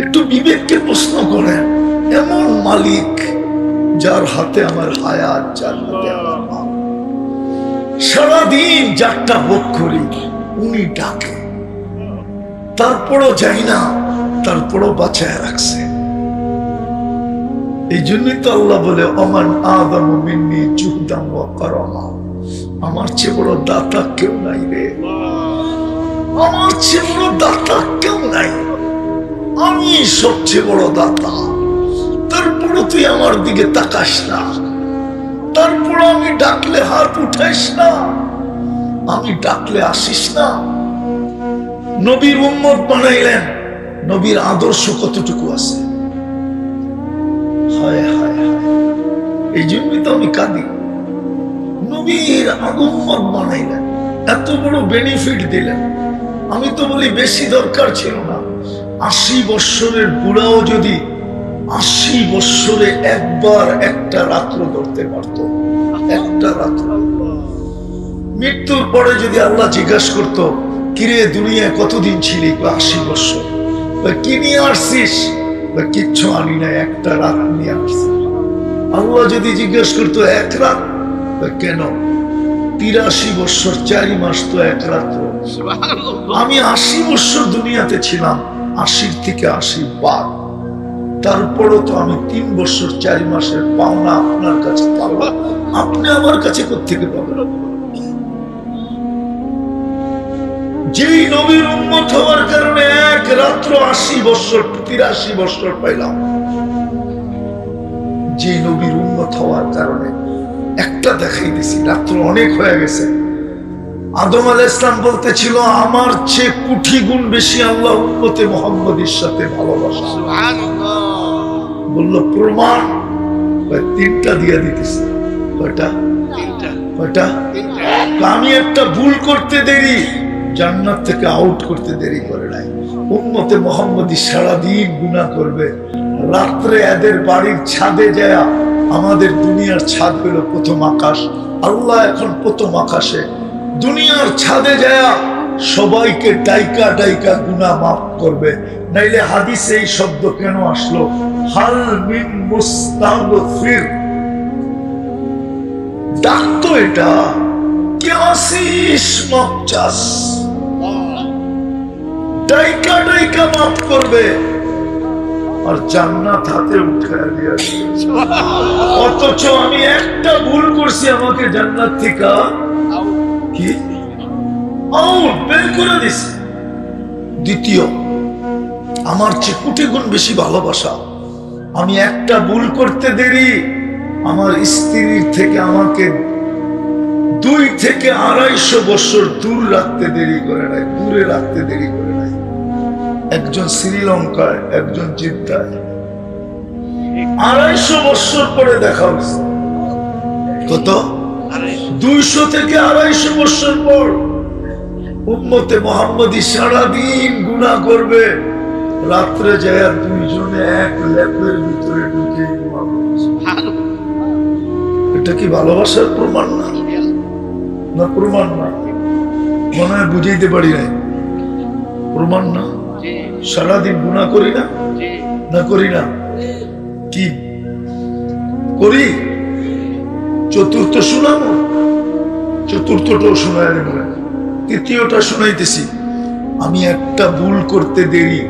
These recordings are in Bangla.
একটু বিবেককে প্রশ্ন করেন, এমন মালিক যার হাতে আমার হায়াত, যার হাতে আমার মা, সারাদিন যারটা ভোগ করি উনি ডাকে, তারপরও যাই না, তারপরও বাঁচায় রাখছে। এই জন্যই তো আল্লাহ বলে ওমান আযামু মিন্নী জুহদান ওয়া কারামা, আমার চেয়ে বড় দাতা কেউ নাই রে, আমার চেয়ে বড় দাতা কেউ নাই, আমি সবচেয়ে বড় দাতা। তারপরও তুই আমার দিকে তাকাস না, তারপর আমি ডাকলে হাত উঠাইস না, আমি ডাকলে আসিস না। নবীর উম্মত বানাইলেন, নবীর আদর্শ কতটুকু আছে? হায় হায় হায়, এই জন্যই তো আমি কাঁদি। নবীর উম্মত বানাইলেন, এত বড় বেনিফিট দিলেন। আমি তো বলি বেশি দরকার ছিল না। 80 বৎসরের বুড়াও যদি 80 বৎসরে একবার একটা রাত্র ধরতে পারত, একটা রাত্র, মৃত্যুর পরে যদি আল্লাহ জিজ্ঞাসা করতো, কিরে দুনিয়ায় কতদিন ছিলি? 80 বৎসর। কি নিয়ে আসছিস? কিচ্ছু আনি না, একটা রাত নিয়ে আসছি। আল্লাহ যদি জিজ্ঞাসা করতো এক রাত, কেন? 83 বৎসর 4 মাস তো এক রাত্র। আমি 80 বৎসর দুনিয়াতে ছিলাম, 80 থেকে 80 বার, তারপরও তো আমি 3 বৎসর 4 মাসের পাওনা আপনার কাছে পাবো, আপনি আমার কাছে কোত্থেকে পাবেন? যেই নবীর উম্মত হওয়ার কারণে এক রাত্র 80 বৎসর 83 বৎসর পাইলাম, যে নবীর উম্মত হওয়ার কারণে একটা দেখাই দিছি, রাত্র অনেক হয়ে গেছে। আদম আলাইহিস সালাম বলতেছিল আমার চেয়ে কোটি গুণ বেশি আল্লাহ উম্মতে মুহাম্মদের সাথে ভালোবাসা। সুবহানাল্লাহ। বলল প্রমাণ? 3টা দিয়ে দিতেছি। কয়টা? 3টা। কয়টা? 3টা। আমি একটা ভুল করতে দেরি, জান্নাত থেকে আউট করতে দেরি করে নাই। উম্মতে মুহাম্মদী সারাদিন গুনাহ করবে, রাত্রে এদের বাড়ির ছাদে যায়, আমাদের দুনিয়ার ছাদ হলো প্রথম আকাশ, আল্লাহ এখন প্রথম আকাশে, দুনিয়ার ছাদে যায় সবাইকে ডাইকা ডাইকা গুনাহ মাফ করবে। নাইলে হাদিসে এই শব্দ কেন আসলো? হাল মিন মুস্তাগফির, ডাকতো এটা, কে আসিস মাফ চাস, ডাইকা ডাইকা মাফ করবে, আর জান্নাত হাতে উঠায় দিয়ে। অথচ আমি একটা ভুল করছি, আমাকে জান্নাত থেকে কি আউট বের করে দিছে। দ্বিতীয়, আমার চেয়ে কোটি গুণ বেশি ভালোবাসা। আমি একটা ভুল করতে দেরি, আমার স্ত্রীর থেকে আমাকে 2 থেকে 250 বছর দূর রাখতে দেরি করে নাই, দূরে রাখতে দেরি করে নাই। একজন শ্রীলঙ্কায়, একজন জিদ্দায়, 250 বছর পরে দেখা হয়েছে। কত? 200 থেকে 250 বছর পর। উম্মতে মুহাম্মদী সারাদিন গুনাহ করবে, রাত্রে যায় দুইজনে এক ল্যাপের ভিতরে ঢুকে ঘুমাবে। এটা কি ভালোবাসার প্রমাণ না? না প্রমাণ না? মনে হয় বুঝাইতে পারি নাই। প্রমাণ না? সারাদিন গুনাহ করি না? না করি না? কি করি? চতুর্থ শোনাবো, চতুর্থটাও শোনায় নেব, তৃতীয়টা শোনাইতেছি। আমি একটা ভুল করতে দেরি,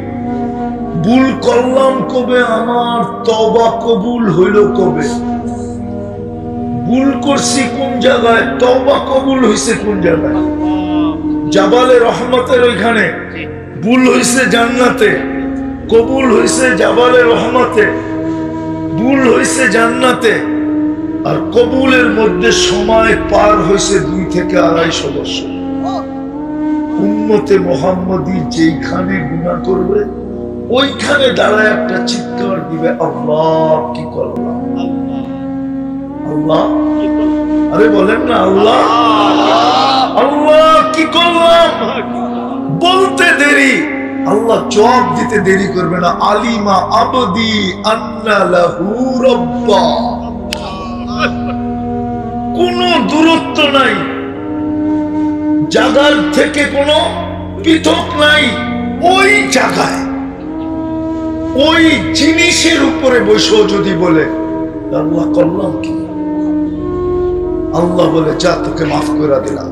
ভুল করলাম কবে? আমার তওবা কবুল হইল কবে? ভুল করছি কোন জায়গায়? তওবা কবুল হইছে কোন জায়গায়? জাবালে রহমতের ওইখানে। ভুল হইছে জান্নাতে, কবুল হইছে জাবালে রহমতে, ভুল হইছে জান্নাতে, আর কবুলের মধ্যে সময় পার হয়েছে 2 থেকে 250 বছর। উম্মতে মুহাম্মদী যেখানে গুনাহ করবে ওইখানে দাঁড়ায় একটা চিৎকার দিবে, আল্লাহ কি করলাম, আল্লাহ, আরে বলেন না আল্লাহ, আল্লাহ কি করলাম। বলতে দেরি, আল্লাহ জবাব দিতে দেরি করবে না। আলিমা আবদি আন্না লাহু রাব্বা, কোনো দূরত্ব নাই, জায়গার থেকে কোনো পৃথক নাই, ওই জায়গায় ওই জিনিসের উপরে বসে যদি বলে আল্লাহ করলাম কি, আল্লাহ বলে যা তোকে মাফ করে দিলাম।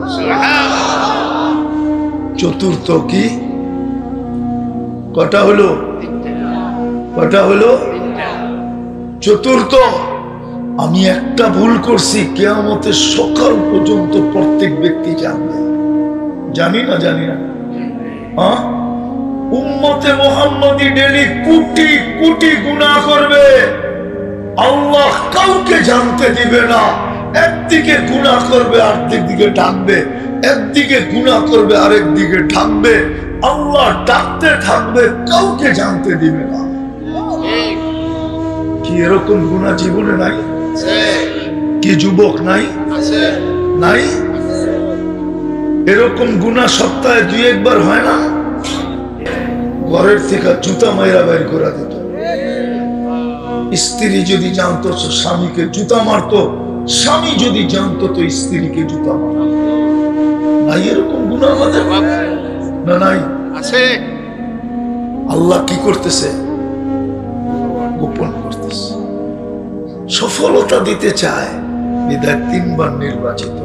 চতুর্থ কি কটা হলো? কটা হলো? চতুর্থ, আমি একটা ভুল করছি, কিয়ামতের সকাল পর্যন্ত প্রত্যেক ব্যক্তি জানবে। জানি না জানি না? হ্যাঁ, উম্মতে মুহাম্মাদি ডেলি কোটি কোটি গুনাহ করবে, আল্লাহ কাউকে জানতে দিবে না। একদিকে গুনাহ করবে আরেকদিকে ঢাকবে, একদিকে গুনাহ করবে আরেক দিকে ঢাকবে, আল্লাহ ডাকতে থাকবে, কাউকে জানতে দিবে না। কি এরকম গুনাহ জীবনে নাই? কি যুবক নাই? নাই? এরকম গুনাহ সপ্তাহে 2-1 বার হয় না? ঘরের থেকে জুতা মাইরা বাইর করে দিত। স্ত্রী যদি জানতো স্বামীকে জুতা মারতো, স্বামী যদি জানতো তো স্ত্রীকে জুতা মারতো। নাই এরকম গুনাহ আমাদের? না নাই? আছে। আল্লাহ কি করতেছে? গোপন করতেছে। সফলতা দিতে চায় বিধায় 3 বার নির্বাচিত।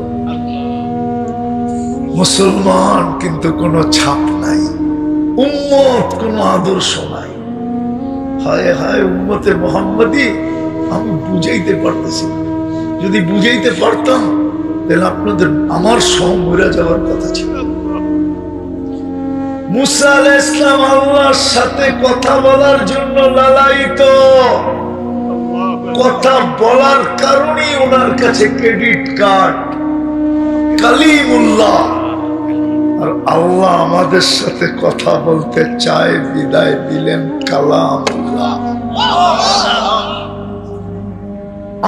মুসলমান কিন্তু কোনো ছাপ নাই, উম্মত কোনো আদর্শ নাই। হায় হায় উম্মতে মুহাম্মাদি আমি বুঝাইতে পারতেছি না। যদি বুঝাইতে পারতাম তাহলে আপনাদের আমার সহ মরে যাওয়ার কথা ছিল। মুসা আলাইহিস সালাম আল্লাহর সাথে কথা বলার জন্য লালায়িত, কথা বলার কারণে ওনার কাছে ক্রেডিট কার্ড কালিমুল্লাহ। আর আল্লাহ আমাদের সাথে কথা বলতে চায় বিদায় দিলেন কালামুল্লাহ।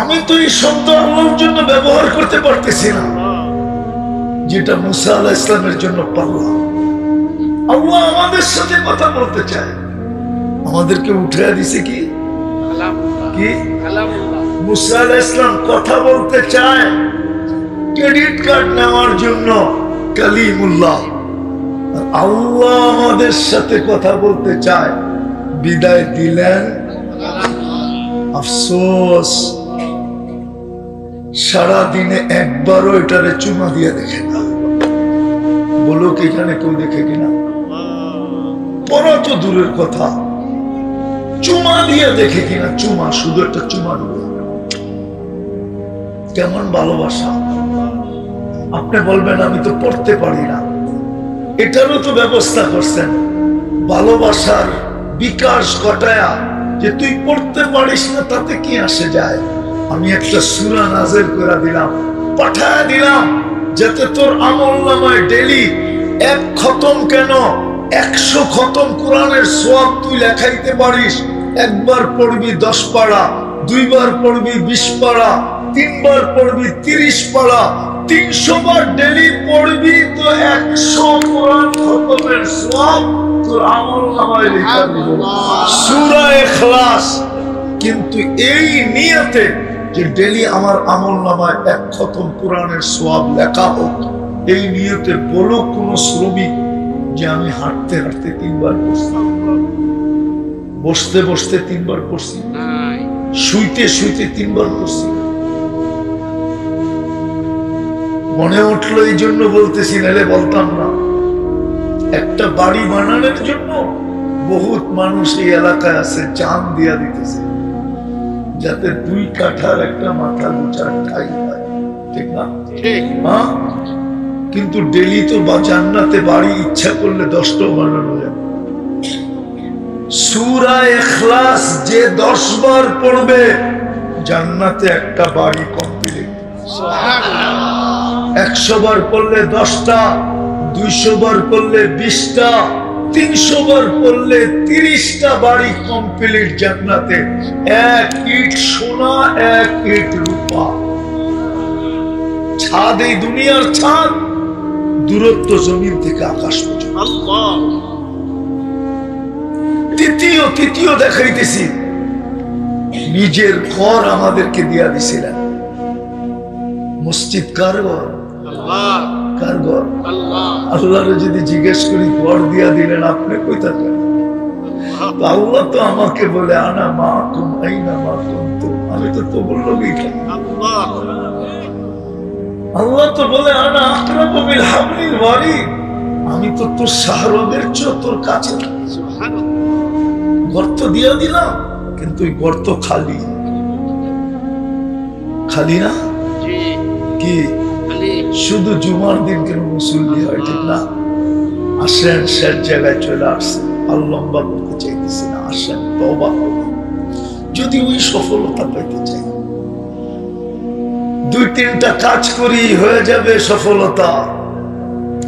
আমি তো এই শব্দ আল্লাহর জন্য ব্যবহার করতে পারতেছি না, যেটা মুসা আলাইহিস সালামের জন্য পারলাম। আল্লাহ আমাদের সাথে কথা বলতে চায়, আমাদেরকে উঠিয়ে দিছে কি কি মুসা আলাইহিস সালাম কথা বলতে চায় ক্রেডিট কার্ড নেওয়ার জন্য কালিমুল্লাহ। আল্লাহ আমাদের সাথে কথা বলতে চায় বিদায় দিলেন। আফসোস সারাদিনে একবারও এটারে চুমা দিয়ে দেখে না। বলো কি এখানে কেউ দেখে কিনা? পড়া তো দূরের কথা, চুমা দিয়ে দেখে কিনা? চুমা, শুধু একটা চুমা দেবে। কেমন ভালোবাসা! আপনি বলবেন আমি তো পড়তে পারি না, এটারও তো ব্যবস্থা করছেন ভালোবাসার বিকাশ ঘটায়া, যে তুই পড়তে পারিস না তাতে কি আসে যায়। আমি একটা সূরা নাযিল করে দিলাম, পাঠায়া দিলাম, যাতে তোর আমলনামায় ডেইলি 1 খতম কেন 100 খতম কোরআনের সওয়াব তুই লেখাইতে পারিস। একবার পড়বি 10 পারা, 2 বার পড়বি 20 পারা, 3 বার পড়বি 30 পারা, 300 বার ডেইলি পড়বি তো 100 কোরআন খতমের সওয়াব তোর আমলনামায় লেখা দিব। সূরা ইখলাস। কিন্তু এই নিয়তে যে ডেইলি আমার আমলনামায় 1 খতম কোরআনের সওয়াব লেখা হোক, এই নিয়তে বলো কোন শ্রমিক যে আমি হাঁটতে হাঁটতে 3 বার পড়ছি, বসতে বসতে 3 বার পড়ছি, শুইতে শুইতে 3 বার পড়ছি। মনে উঠলো এই জন্য বলতেছি, নাহলে বলতাম না। একটা বাড়ি বানানোর জন্য বহুত মানুষ এই এলাকায় আছে, জান দিয়া দিতেছে যাতে 2 কাঠার একটা মাথা গোছার ঠাই হয়, ঠিক না? হ্যাঁ, কিন্তু ডেলি তো বা জান্নাতে বাড়ি ইচ্ছা করলে 10টাও বানানো যাবে। সূরা ইখলাস যে 10 বার পড়বে জান্নাতে একটা বাড়ি কমপ্লিট। সুবহানাল্লাহ। 100 বার পড়লে 10টা, 200 বার পড়লে 20টা, 300 বার পড়লে 30টা বাড়ি কমপ্লিট জান্নাতে। 1 ইট সোনা, 1 ইট রূপা। ছাদ এই দুনিয়ার ছাদ, দূরত্ব জমিন থেকে আকাশ পর্যন্ত। আল্লাহ। তৃতীয় দেখাইতেছি, নিজের ঘর আমাদেরকে দিয়া দিছিলেন। মসজিদ কার ঘর? আল্লাহ। কার ঘর? আল্লাহ। আল্লাহরে যদি জিজ্ঞেস করি ঘর দিয়া দিলেন, আপনি কই থাকেন? আল্লাহ তো আমাকে বলে আনা মাকুম আইনা মা কুনতুম, আমি তো তোর লগেই থাকি। আল্লাহ তো বলে আনা আকরাবু বিল হাবলিল ওয়ারিদ, আমি তো তোর শাহরগের চেয়ে তোর কাছে থাকি। গর্ত দিয়ে দিলাম, কিন্তু ওই গর্ত খালি খালি না কি? শুধু জুমার দিন কেন মুসল্লি হয়, ঠিক না? আসেন, শেষ জায়গায় চলে আসছে, আর লম্বা করতে চাইতেছি না, আসেন তওবা করুন। যদি ওই সফলতা পেতে চাই, 2-3টা কাজ করি হয়ে যাবে সফলতা।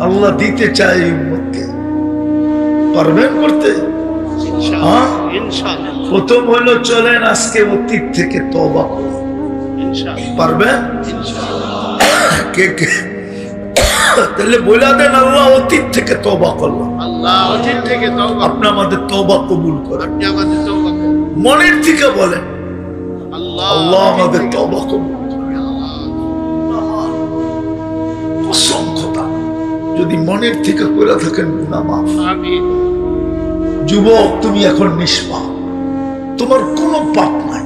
আল্লাহ দিতে চাই উম্মতকে, পারবেন করতে? প্রথম হলো চলেন আজকে অতীত থেকে তওবা করি, পারবেন? কে কে তাহলে বলে দেন আল্লাহ অতীত থেকে তওবা করলাম, আপনি আমাদের তওবা কবুল করেন। মনের থেকে বলেন আল্লাহ আমাদের তওবা কবুল করেন। অসংখ্যতা যদি মনের থেকে করে থাকেন গুনাহ মাফ। যুবক তুমি এখন নিষ্পাপ, তোমার কোনো পাপ নাই।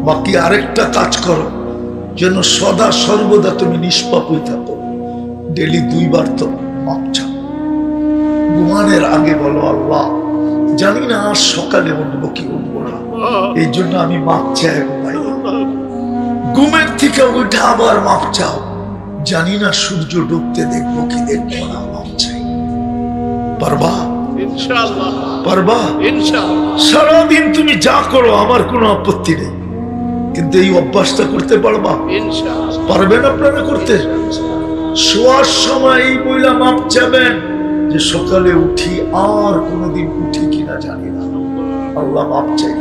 বাকি আরেকটা কাজ করো, যেন সদা সর্বদা তুমি নিষ্পাপ হয়ে থাকো। ডেলি 2 বার তো মাপ চাও। ঘুমানোর আগে বলো আল্লাহ জানি না আজ সকালে উঠবো কি উঠবো না, এই জন্য আমি মাপ চাই ঘুমাই। ঘুমের থেকে উঠে আবার মাপ চাও, জানি না সূর্য ডুবতে দেখবো কি দেখবো না, মাপ চাই। পারবা? ইনশাআল্লাহ পারবা। ইনশাআল্লাহ সারাদিন তুমি যা করো আমার কোনো আপত্তি নেই, কিন্তু এই অভ্যাসটা করতে পারবা? ইনশাআল্লাহ পারবেন আপনারা করতে? শোয়ার সময় এই বইলা মাপ চাবেন যে সকালে উঠি আর কোনোদিন উঠি কিনা জানি না, আল্লাহ মাপ চাই।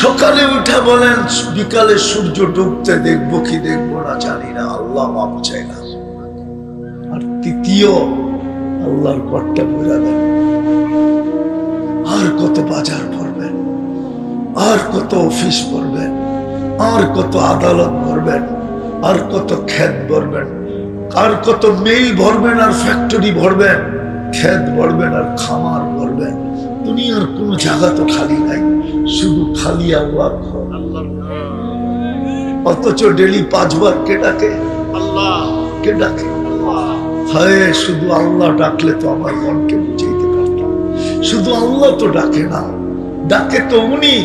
সকালে উঠে বলেন বিকালে সূর্য ডুবতে দেখবো কি দেখবো না জানি না, আল্লাহ মাপ চাই না। আর তৃতীয়, আল্লাহর ঘরটা বইলা দেন। আর কত বাজার করবেন, আর কত অফিস করবেন, আর কত আদালত ভরবেন, আর কত ক্ষেত ভরবেন, আর কত মেইল ভরবেন আর ফ্যাক্টরি ভরবেন, ক্ষেত ভরবেন আর খামার ভরবেন। দুনিয়ার কোন জায়গা তো খালি নাই, শুধু খালি আল্লাহ। অথচ ডেলি 5 বার কে ডাকে? আল্লাহ। কে ডাকে? হায় শুধু আল্লাহ ডাকলে তো আমার মনকে বুঝাইতে পারতাম। শুধু আল্লাহ তো ডাকে না, ডাকে তো উনি,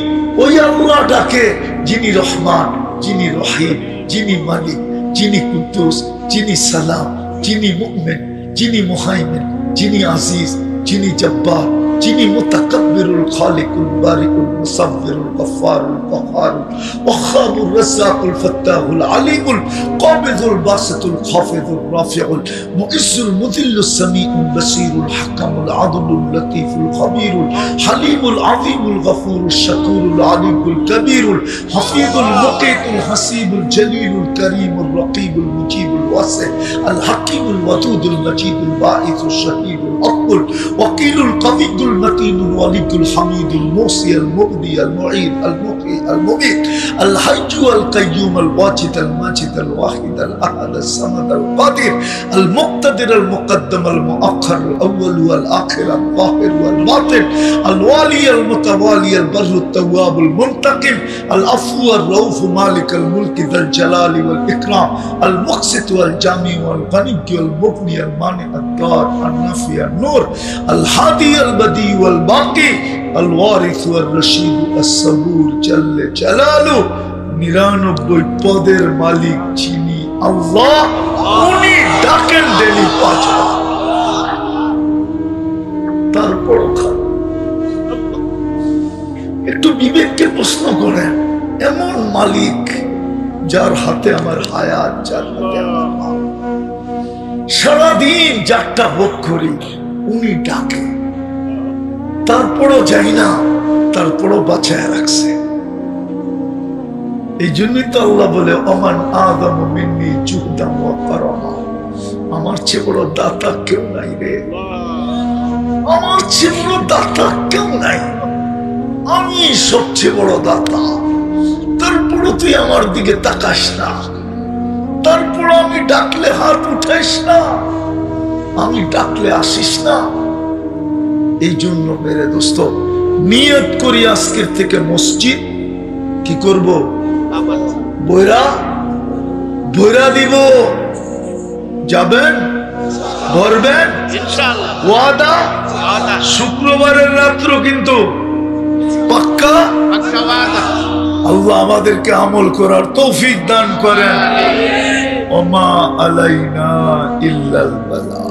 ওই আল্লাহ ডাকে যিনি রহমান, যিনি রহিম, যিনি মালিক, যিনি কুদ্দুস, যিনি সালাম, যিনি মুমিন, যিনি মুহাইমিন, যিনি আজিজ, যিনি জব্বার, যিনি মুতাকাব্বিরুল খালিকুল বারিকুল মুসাব্বিরুল গফফারুল কহ্হারুল ওয়াহ্হাবুর রাজ্জাকুল ফাত্তাহুল আলিমুল কাবিদুল বাসিতুল খাফিদুর রাফিউল মুইজ্জুল মুযিল্লুস সামিউল বাসীরুল হাকামুল আদলুল লতীফুল খবীরুল হালিমুল আযীমুল গফুরুশ শাকুরুল আলিমুল কবীরুল হাফিজুল মুকীতুল হাসিবুল জলিলুল করিমুর রকিবুল মুজিবুল ওয়াসি আল হাকিমুল ওয়াদুদুল মজিদুল বাঈসুশ শাহীদুল আকবুল ওয়াকিলুল কবিয়ুল المتين الولي الحميد الموصي المبدي المعيد المحيي المميت الحي القيوم الواجد الماجد الواحد الاحد الصمد القادر المقتدر المقدم المؤخر الاول والاخر الظاهر والباطن الوالي المتوالي البر التواب المنتقم العفو الرؤوف مالك الملك ذا الجلال والاكرام المقسط والجامع والغني والمغني المانع الضار النافع النور الهادي البديع والباقي الوارث والرشيد الصبور جل جلاله 99 পদের মালিক যিনি আল্লাহ, উনি ডাকেন ডেলি 5 বার। তারপর একটু বিবেককে প্রশ্ন করেন, এমন মালিক যার হাতে আমার হায়াত, যার হাতে আমার মাল, সারাদিন যারটা ভোগ করি, উনি ডাকে, তারপরও যাই না, তারপরও বাঁচায় রাখছে। এই জন্যই তো আল্লাহ বলে ওমান আদম মিন্নি জুহদাম ওয়া কারামা, আমার চেয়ে বড় দাতা কেউ নাই রে, আমার চেয়ে বড় দাতা কেউ নাই, আমি সবচেয়ে বড় দাতা। তারপরও তুই আমার দিকে তাকাস না, তারপর আমি ডাকলে হাত উঠাইস না, আমি ডাকলে আসিস না। এই জন্য মেরে দোস্ত নিয়ত করি আজকের থেকে মসজিদ কি করব, বইরা বইরা দিব, যাবেন ভরবেন ওয়াদা। শুক্রবারের রাত্র কিন্তু পাক্কা। আল্লাহ আমাদেরকে আমল করার তৌফিক দান করেন। ওমা আলাইনা ইল্লাল বালাগ।